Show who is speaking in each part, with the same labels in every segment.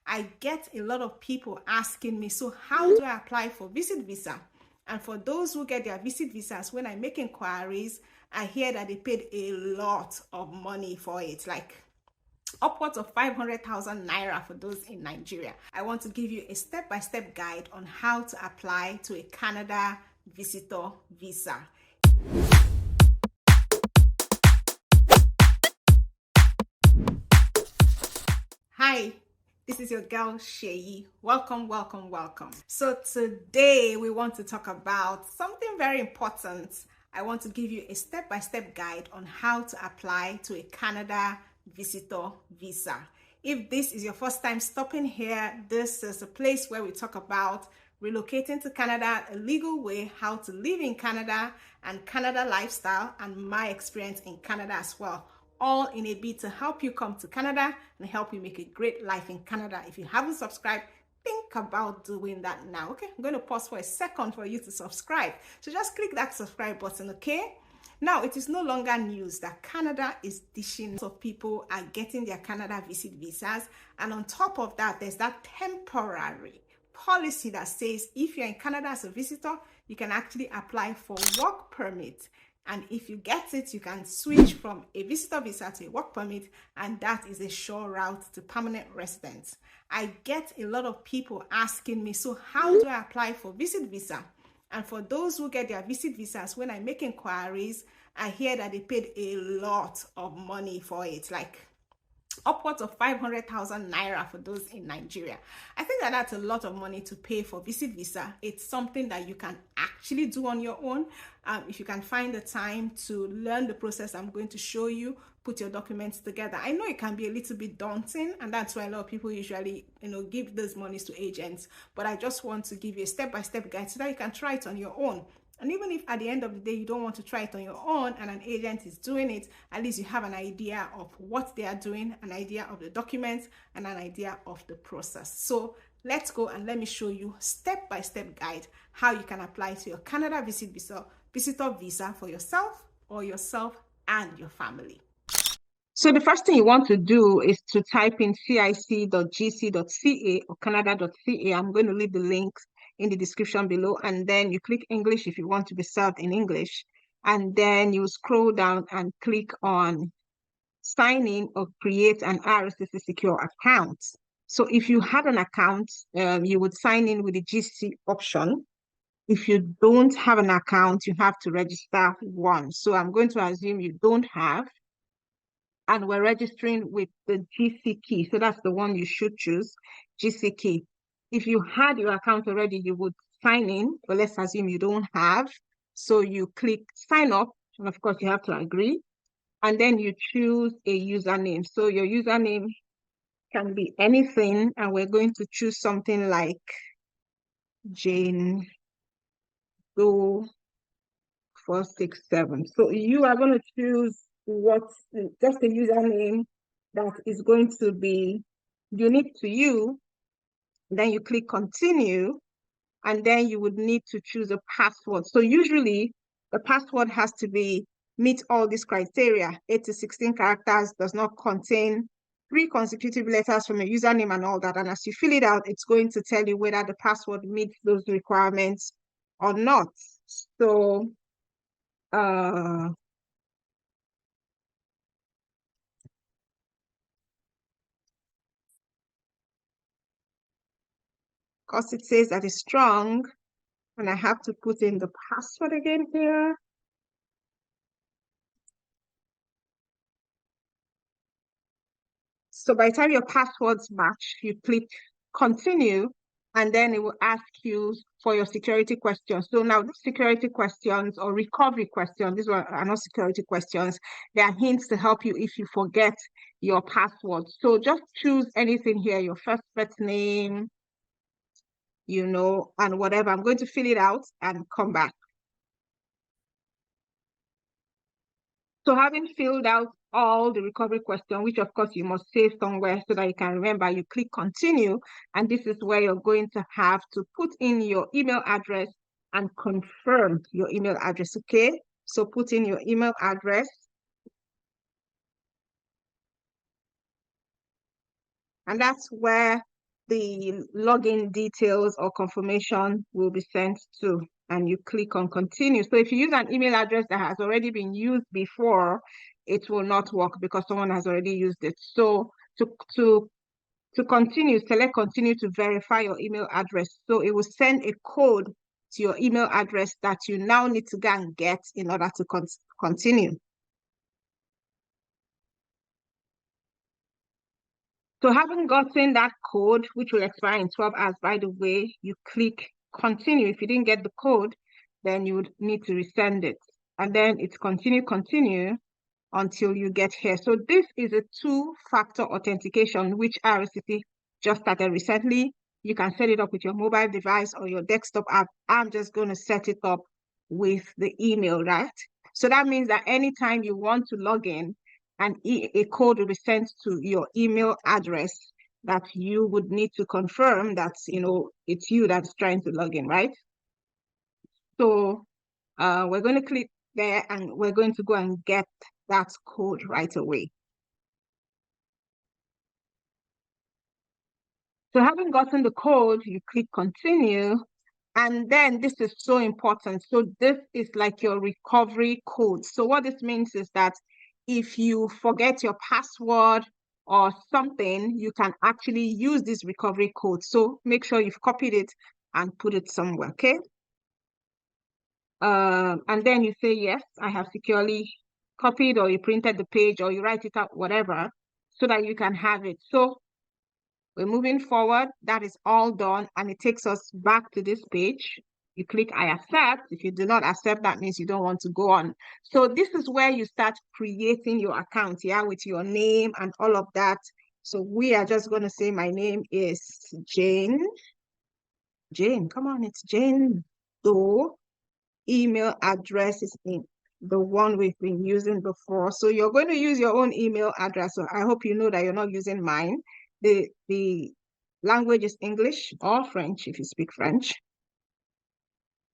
Speaker 1: I get a lot of people asking me, so how do I apply for visit visa? And for those who get their visit visas, when I make inquiries, I hear that they paid a lot of money for it, like upwards of 500,000 naira for those in Nigeria. I want to give you a step-by-step guide on how to apply to a Canada visitor visa. Hi, this is your girl Seyi. Welcome, welcome, welcome. So today we want to talk about something very important. I want to give you a step-by-step guide on how to apply to a Canada visitor visa. If this is your first time stopping here, this is a place where we talk about relocating to Canada, a legal way, how to live in Canada, and Canada lifestyle, and my experience in Canada as well. All in a bid to help you come to Canada and help you make a great life in Canada. If you haven't subscribed, think about doing that now. Okay, I'm going to pause for a second for you to subscribe. So just click that subscribe button, okay? Now, it is no longer news that Canada is dishing, so people are getting their Canada visit visas. And on top of that, there's that temporary policy that says if you're in Canada as a visitor, you can actually apply for work permit. And if you get it, you can switch from a visitor visa to a work permit, and that is a sure route to permanent residence. I get a lot of people asking me, so how do I apply for visit visa? And for those who get their visit visas, when I make inquiries, I hear that they paid a lot of money for it, like upwards of 500,000 naira for those in Nigeria. I think that that's a lot of money to pay for visit visa. It's something that you can actually do on your own. If you can find the time to learn the process I'm going to show you, put your documents together. I know it can be a little bit daunting, and that's why a lot of people usually, give those monies to agents. But I just want to give you a step-by-step guide so that you can try it on your own. And even if at the end of the day you don't want to try it on your own and an agent is doing it, at least you have an idea of what they are doing, an idea of the documents, and an idea of the process. So let's go and let me show you step-by-step guide how you can apply to your Canada visitor visa for yourself and your family. So the first thing you want to do is to type in cic.gc.ca or canada.ca. I'm going to leave the links in the description below, and then you click English if you want to be served in English, and then you scroll down and click on sign in or create an IRCC secure account. So if you had an account, you would sign in with the GC option. If you don't have an account, you have to register one. So I'm going to assume you don't have, and we're registering with the GC key. So that's the one you should choose, GC key. If you had your account already, you would sign in, but let's assume you don't have. So you click sign up, and of course you have to agree. And then you choose a username. So your username can be anything, and we're going to choose something like Jane Doe 467. So you are going to choose just a username that is going to be unique to you. Then you click continue, and then you would need to choose a password. So usually the password has to meet all these criteria. 8 to 16 characters, does not contain 3 consecutive letters from a username and all that. And as you fill it out, it's going to tell you whether the password meets those requirements or not. So because it says that it's strong, and I have to put in the password again here. So by the time your passwords match, you click continue, and then it will ask you for your security questions. So now the security questions or recovery questions, these are not security questions. They are hints to help you if you forget your password. So just choose anything here, your first name, and whatever. I'm going to fill it out and come back. So having filled out all the recovery questions, which of course you must save somewhere so that you can remember, you click continue, and this is where you're going to have to put in your email address and confirm your email address, okay? So put in your email address. And that's where the login details or confirmation will be sent to, and you click on continue. So if you use an email address that has already been used before, it will not work because someone has already used it. So to continue, select continue to verify your email address. So it will send a code to your email address that you now need to go and get in order to continue. So having gotten that code, which will expire in 12 hours, by the way, you click continue. If you didn't get the code, then you would need to resend it. And then it's continue until you get here. So this is a two-factor authentication, which IRCC just started recently. You can set it up with your mobile device or your desktop app. I'm just going to set it up with the email, right? So that means that anytime you want to log in, and a code will be sent to your email address that you would need to confirm that, it's you that's trying to log in, right? So we're going to click there and we're going to go and get that code right away. So having gotten the code, you click continue. And then this is so important. So this is like your recovery code. So what this means is that if you forget your password or something, you can actually use this recovery code. So make sure you've copied it and put it somewhere, okay? And then you say, yes, I have securely copied, or you printed the page, or you write it out, whatever, so that you can have it. So we're moving forward. That is all done. And it takes us back to this page. You click I accept. If you do not accept, that means you don't want to go on. So this is where you start creating your account, yeah, with your name and all of that. So we are just going to say my name is Jane. Jane, come on, it's Jane Doe. Email address is in the one we've been using before. So you're going to use your own email address. So I hope you know that you're not using mine. The language is English or French if you speak French.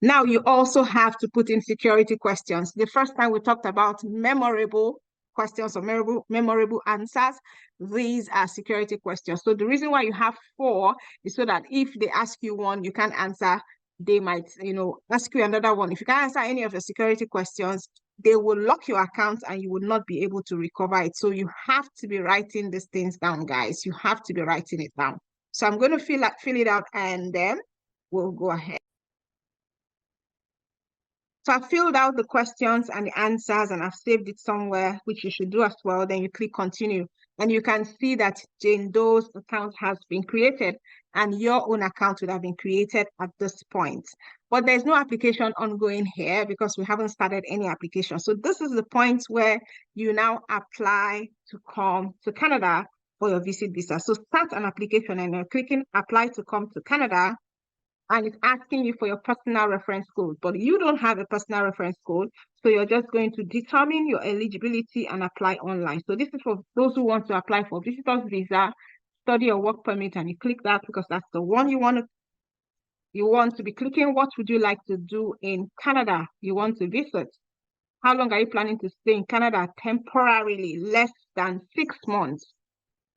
Speaker 1: Now you also have to put in security questions. The first time we talked about memorable questions or memorable answers. These are security questions. So the reason why you have 4 is so that if they ask you one, you can't answer, they might, ask you another one. If you can't answer any of the security questions, they will lock your account and you will not be able to recover it. So you have to be writing these things down, guys. You have to be writing it down. So I'm going to fill it out and then we'll go ahead. So I've filled out the questions and the answers and I've saved it somewhere, which you should do as well. Then you click continue and you can see that Jane Doe's account has been created and your own account would have been created at this point. But there's no application ongoing here because we haven't started any application. So this is the point where you now apply to come to Canada for your visit visa. So start an application and you're clicking apply to come to Canada. And it's asking you for your personal reference code, but you don't have a personal reference code. So you're just going to determine your eligibility and apply online. So this is for those who want to apply for visitor's visa, study or work permit, and you click that because that's the one you want to be clicking. What would you like to do in Canada? You want to visit. How long are you planning to stay in Canada? Temporarily, less than 6 months.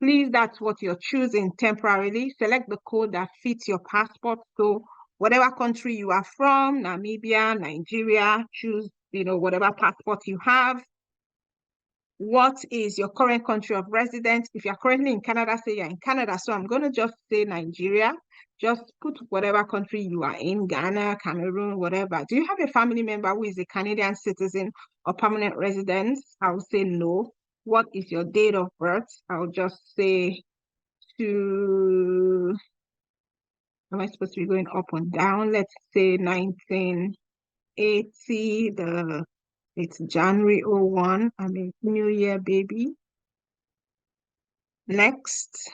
Speaker 1: Please, that's what you're choosing temporarily. Select the code that fits your passport. So whatever country you are from, Namibia, Nigeria, choose, whatever passport you have. What is your current country of residence? If you're currently in Canada, say you're in Canada. So I'm going to just say Nigeria. Just put whatever country you are in, Ghana, Cameroon, whatever. Do you have a family member who is a Canadian citizen or permanent resident? I'll say no. What is your date of birth? I'll just say am I supposed to be going up and down? Let's say 1980, it's January 01. I'm a New Year baby. Next.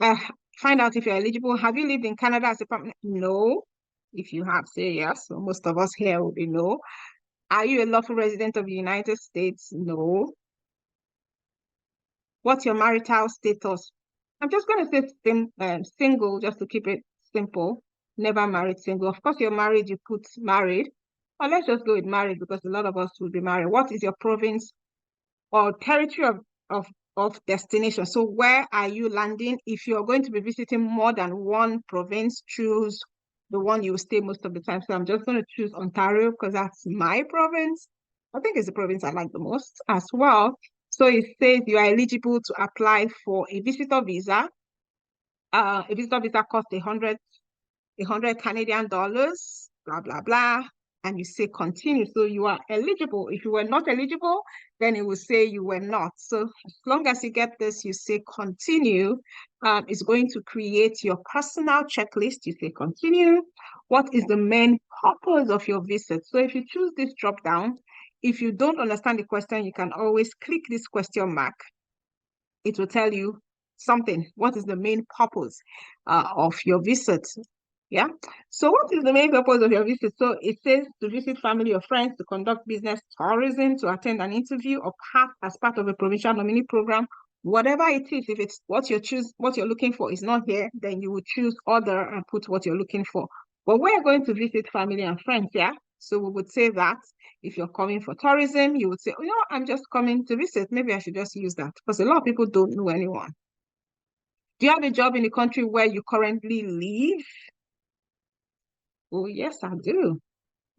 Speaker 1: Find out if you're eligible. Have you lived in Canada as a permanent? No. If you have, say yes. So most of us here will be no. Are you a lawful resident of the United States? No. What's your marital status? I'm just going to say single just to keep it simple. Never married, single. Of course, you're married, you put married. Or let's just go with married because a lot of us will be married. What is your province or territory of of destination. So where are you landing? If you're going to be visiting more than one province, choose the one you will stay most of the time. So I'm just going to choose Ontario because that's my province. I think it's the province I like the most as well. So it says you are eligible to apply for a visitor visa. A visitor visa costs 100 Canadian dollars, blah, blah, blah. And you say continue. So you are eligible. If you were not eligible, then it will say you were not. So as long as you get this, you say continue. It's going to create your personal checklist. You say continue. What is the main purpose of your visit? So if you choose this drop down, if you don't understand the question, you can always click this question mark. It will tell you something. What is the main purpose of your visit? Yeah. So what is the main purpose of your visit? So it says to visit family or friends, to conduct business tourism, to attend an interview, or pass as part of a provincial nominee program. Whatever it is, if it's what you're looking for is not here, then you would choose other and put what you're looking for. But we're going to visit family and friends, yeah? So we would say that if you're coming for tourism, you would say, oh, I'm just coming to visit. Maybe I should just use that because a lot of people don't know anyone. Do you have a job in the country where you currently live? Oh, yes, I do.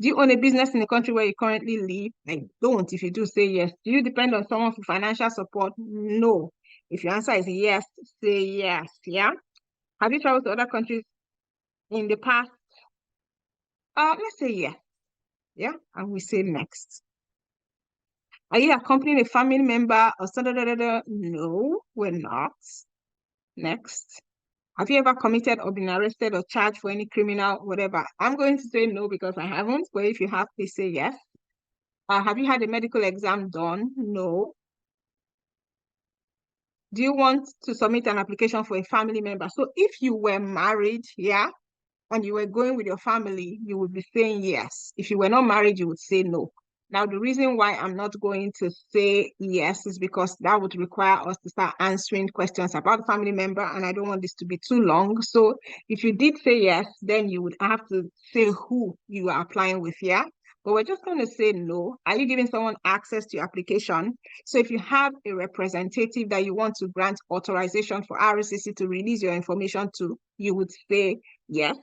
Speaker 1: Do you own a business in the country where you currently live? I don't. If you do, say yes. Do you depend on someone for financial support? No. If your answer is yes, say yes. Yeah. Have you traveled to other countries in the past? Let's say yes. Yeah. And we say next. Are you accompanying a family member or so? No, we're not. Next. Have you ever committed or been arrested or charged for any criminal, whatever? I'm going to say no because I haven't, but if you have, please say yes. Have you had a medical exam done? No. Do you want to submit an application for a family member? So if you were married, yeah, and you were going with your family, you would be saying yes. If you were not married, you would say no. Now, the reason why I'm not going to say yes is because that would require us to start answering questions about the family member, and I don't want this to be too long. So if you did say yes, then you would have to say who you are applying with, yeah? But we're just going to say no. Are you giving someone access to your application? So if you have a representative that you want to grant authorization for IRCC to release your information to, you would say yes.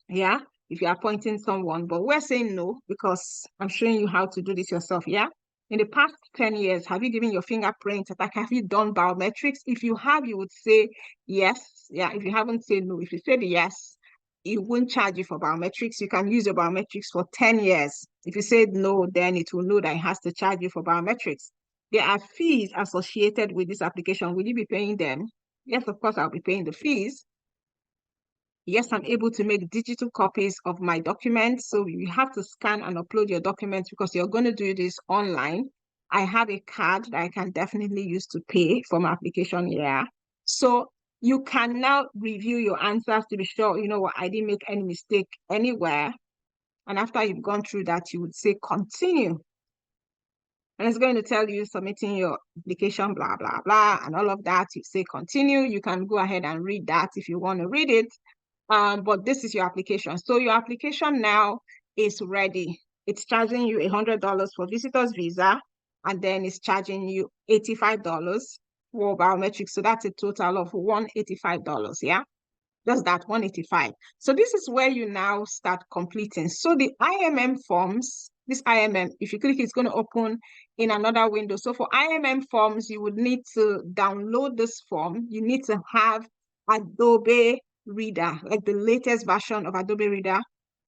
Speaker 1: Yeah, if you're appointing someone, but we're saying no because I'm showing you how to do this yourself. Yeah. In the past 10 years, have you given your fingerprint? Like, have you done biometrics? If you have, you would say yes. Yeah. If you haven't, say no. If you said yes, it won't charge you for biometrics. You can use your biometrics for 10 years. If you said no, then it will know that it has to charge you for biometrics. There are fees associated with this application. Will you be paying them? Yes, of course, I'll be paying the fees. Yes, I'm able to make digital copies of my documents. So you have to scan and upload your documents because you're going to do this online. I have a card that I can definitely use to pay for my application. Yeah. So you can now review your answers to be sure, you know what, I didn't make any mistake anywhere. And after you've gone through that, you would say continue. And it's going to tell you submitting your application, blah, blah, blah, and all of that. You say continue. You can go ahead and read that if you want to read it. But this is your application. So your application now is ready. It's charging you $100 for visitor's visa, and then it's charging you $85 for biometrics. So that's a total of $185, yeah? Just that, 185. So this is where you now start completing. So the IMM forms, this IMM, if you click, it's going to open in another window. So for IMM forms, you would need to download this form. You need to have Adobe Reader, like the latest version of Adobe Reader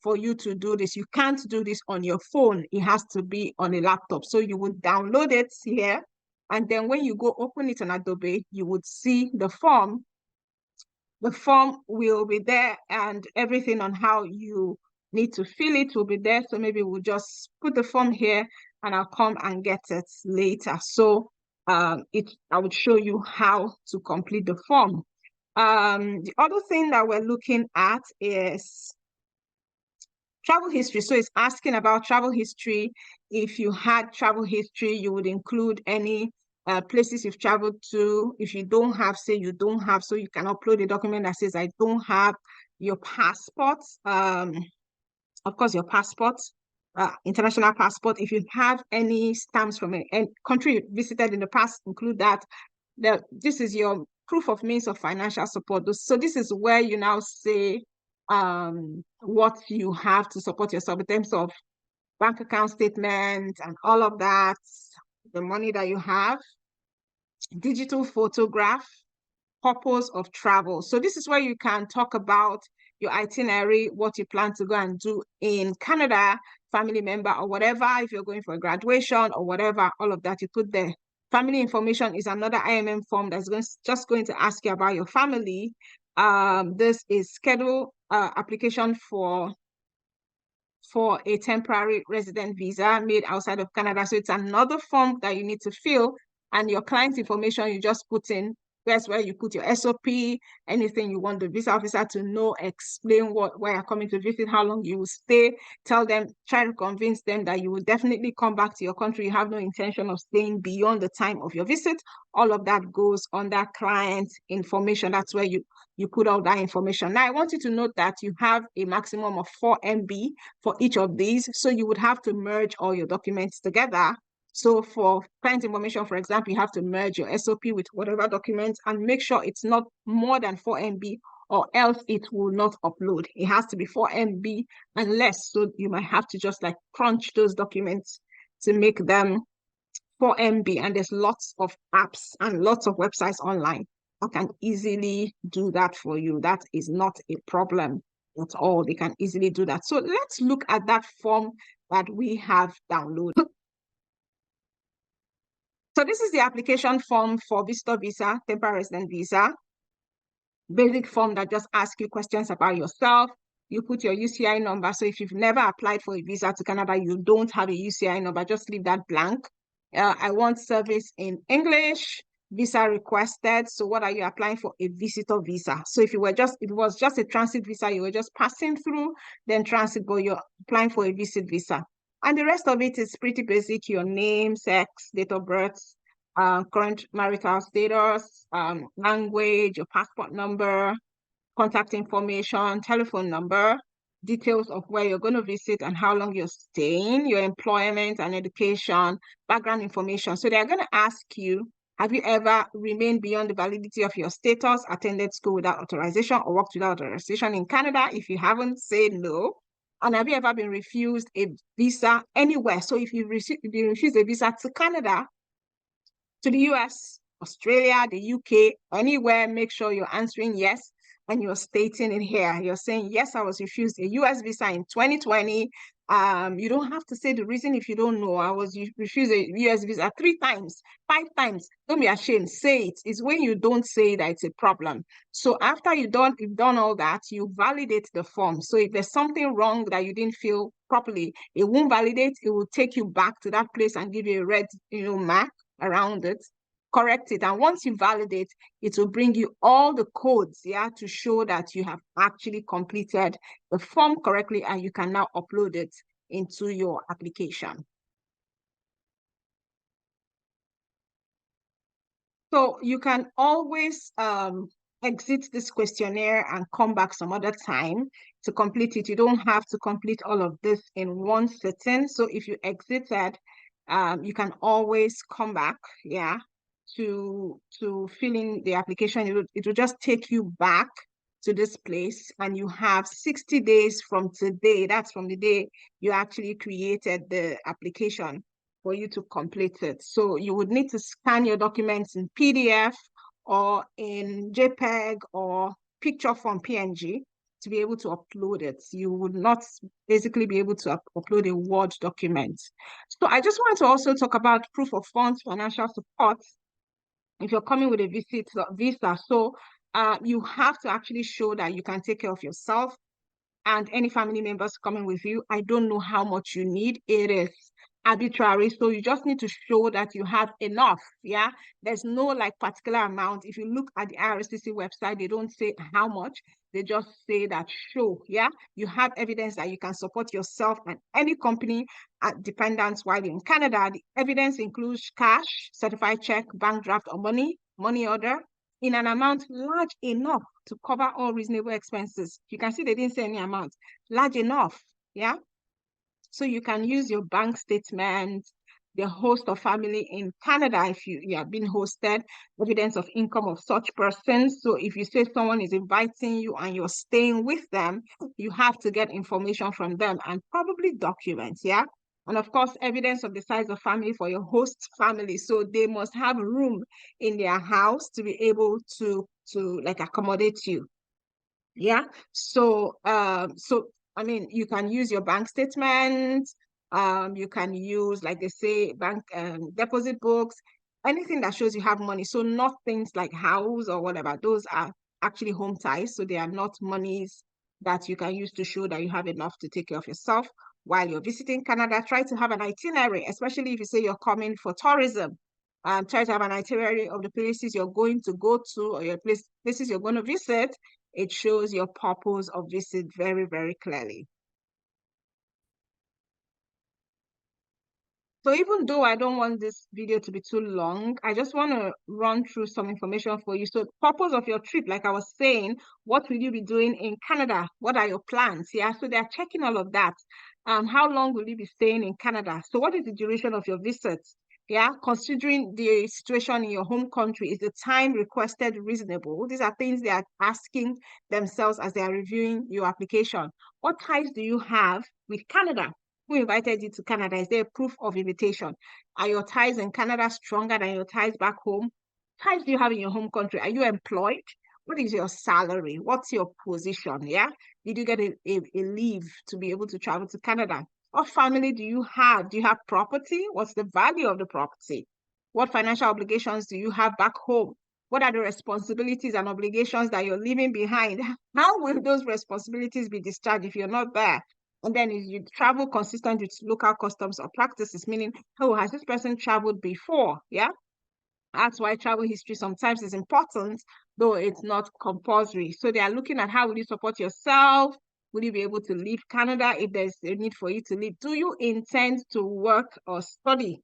Speaker 1: for you to do this. You can't do this on your phone. It has to be on a laptop. So you would download it here. And then when you go open it on Adobe, you would see the form. The form will be there and everything on how you need to fill it will be there. So maybe we'll just put the form here and I'll come and get it later. So I would show you how to complete the form. The other thing that we're looking at is travel history. So it's asking about travel history. If you had travel history, you would include any places you've traveled to. If you don't have, say you don't have, so you can upload a document that says I don't have your passport. Of course, your passport. international passport. If you have any stamps from a country you visited in the past, include that. This is your proof of means of financial support. So this is where you now say what you have to support yourself in terms of bank account statement and all of that, the money that you have, digital photograph, purpose of travel. So this is where you can talk about your itinerary, what you plan to go and do in Canada, family member or whatever, if you're going for a graduation or whatever, all of that you put there. Family information is another IMM form that's just going to ask you about your family. This is schedule application for a temporary resident visa made outside of Canada. So it's another form that you need to fill, and your client information you just put in. That's where you put your SOP, anything you want the visa officer to know, explain where you're coming to visit, how long you will stay, tell them, try to convince them that you will definitely come back to your country. You have no intention of staying beyond the time of your visit. All of that goes under client information. That's where you put all that information. Now, I want you to note that you have a maximum of 4 MB for each of these. So you would have to merge all your documents together. So for client information, for example, you have to merge your SOP with whatever documents and make sure it's not more than 4 MB, or else it will not upload. It has to be 4 MB and less. So you might have to just like crunch those documents to make them 4 MB. And there's lots of apps and lots of websites online that can easily do that for you. That is not a problem at all. They can easily do that. So let's look at that form that we have downloaded. So this is the application form for visitor visa, temporary resident visa. Basic form that just asks you questions about yourself. You put your UCI number. So if you've never applied for a visa to Canada, you don't have a UCI number, just leave that blank. I want service in English. Visa requested. So what are you applying for? A visitor visa. So if it was just a transit visa, you were just passing through, then transit, but you're applying for a visit visa. And the rest of it is pretty basic: your name, sex, date of birth, current marital status, language, your passport number, contact information, telephone number, details of where you're going to visit and how long you're staying, your employment and education, background information. So they're going to ask you, have you ever remained beyond the validity of your status, attended school without authorization, or worked without authorization in Canada? If you haven't, say no. And have you ever been refused a visa anywhere? So if you refuse a visa to Canada, to the US, Australia, the UK, anywhere, make sure you're answering yes, and you're stating it here. You're saying, yes, I was refused a US visa in 2020. You don't have to say the reason if you don't know. I was refused a US visa 3 times, 5 times. Don't be ashamed. Say it. It's when you don't say that it's a problem. So after you've done all that, you validate the form. So if there's something wrong that you didn't feel properly, it won't validate. It will take you back to that place and give you a red, mark around it, correct it, and once you validate, it will bring you all the codes, to show that you have actually completed the form correctly, and you can now upload it into your application. So you can always exit this questionnaire and come back some other time to complete it. You don't have to complete all of this in one sitting. So if you exited, you can always come back, to fill in the application. It will just take you back to this place, and you have 60 days from today. That's from the day you actually created the application for you to complete it. So you would need to scan your documents in PDF or in JPEG or picture form PNG to be able to upload it. You would not basically be able to upload a Word document. So I just want to also talk about proof of funds, financial support, if you're coming with a visa. So you have to actually show that you can take care of yourself and any family members coming with you. I don't know how much you need. It is arbitrary. So you just need to show that you have enough. There's no like particular amount. If you look at the IRCC website, they don't say how much. They just say that show, you have evidence that you can support yourself and any company dependents while you're in Canada. The evidence includes cash, certified check, bank draft, or money order in an amount large enough to cover all reasonable expenses. You can see they didn't say any amount. Large enough, So you can use your bank statement, the host or family in Canada if you have been hosted, evidence of income of such persons. So if you say someone is inviting you and you're staying with them, you have to get information from them and probably documents, yeah? And of course, evidence of the size of family for your host family. So they must have room in their house to be able to like accommodate you. Yeah. So I mean, you can use your bank statement, you can use, like they say, bank deposit books, anything that shows you have money. So not things like house or whatever. Those are actually home ties. So they are not monies that you can use to show that you have enough to take care of yourself while you're visiting Canada. Try to have an itinerary, especially if you say you're coming for tourism. Try to have an itinerary of the places you're going to go to or your places you're going to visit. It shows your purpose of visit very, very clearly. So even though I don't want this video to be too long, I just want to run through some information for you. So purpose of your trip, like I was saying, what will you be doing in Canada? What are your plans? Yeah, so they're checking all of that. How long will you be staying in Canada? So what is the duration of your visit? Yeah, considering the situation in your home country, is the time requested reasonable? These are things they are asking themselves as they are reviewing your application. What ties do you have with Canada? Who invited you to Canada? Is there a proof of invitation? Are your ties in Canada stronger than your ties back home? Ties do you have in your home country? Are you employed? What is your salary? What's your position? Yeah. Did you get a leave to be able to travel to Canada? What family do you have? Do you have property? What's the value of the property? What financial obligations do you have back home? What are the responsibilities and obligations that you're leaving behind? How will those responsibilities be discharged if you're not there? And then if you travel consistent with local customs or practices, meaning, oh, has this person traveled before? Yeah. That's why travel history sometimes is important, though it's not compulsory. So they are looking at how will you support yourself? Will you be able to leave Canada if there's a need for you to leave? Do you intend to work or study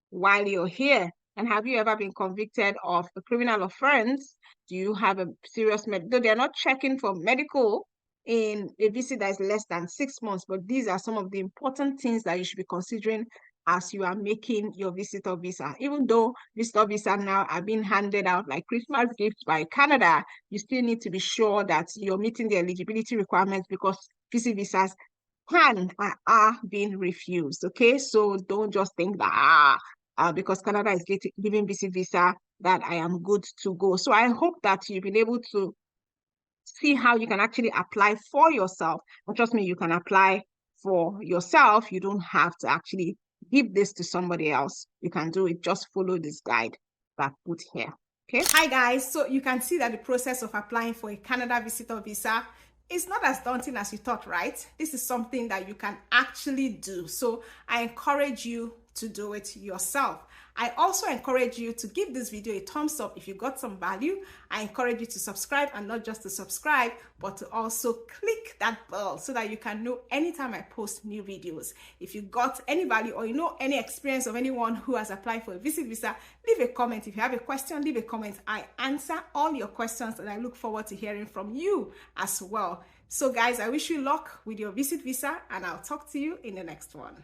Speaker 1: while you're here? And have you ever been convicted of a criminal offense? Do you have a serious though they're not checking for medical in a visit that is less than 6 months, but these are some of the important things that you should be considering as you are making your visitor visa. Even though visitor visa now are being handed out like Christmas gifts by Canada, you still need to be sure that you're meeting the eligibility requirements because visit visas are being refused. Okay, so don't just think that because Canada is giving visit visa that I am good to go. So I hope that you've been able to see how you can actually apply for yourself. And trust me, you can apply for yourself. You don't have to actually give this to somebody else. You can do it. Just follow this guide that I put here. Okay. Hi guys. So you can see that the process of applying for a Canada visitor visa is not as daunting as you thought, right? This is something that you can actually do. So I encourage you to do it yourself. I also encourage you to give this video a thumbs up if you got some value. I encourage you to subscribe, and not just to subscribe, but to also click that bell so that you can know anytime I post new videos. If you got any value or you know any experience of anyone who has applied for a visit visa, leave a comment. If you have a question, leave a comment. I answer all your questions and I look forward to hearing from you as well. So guys, I wish you luck with your visit visa and I'll talk to you in the next one.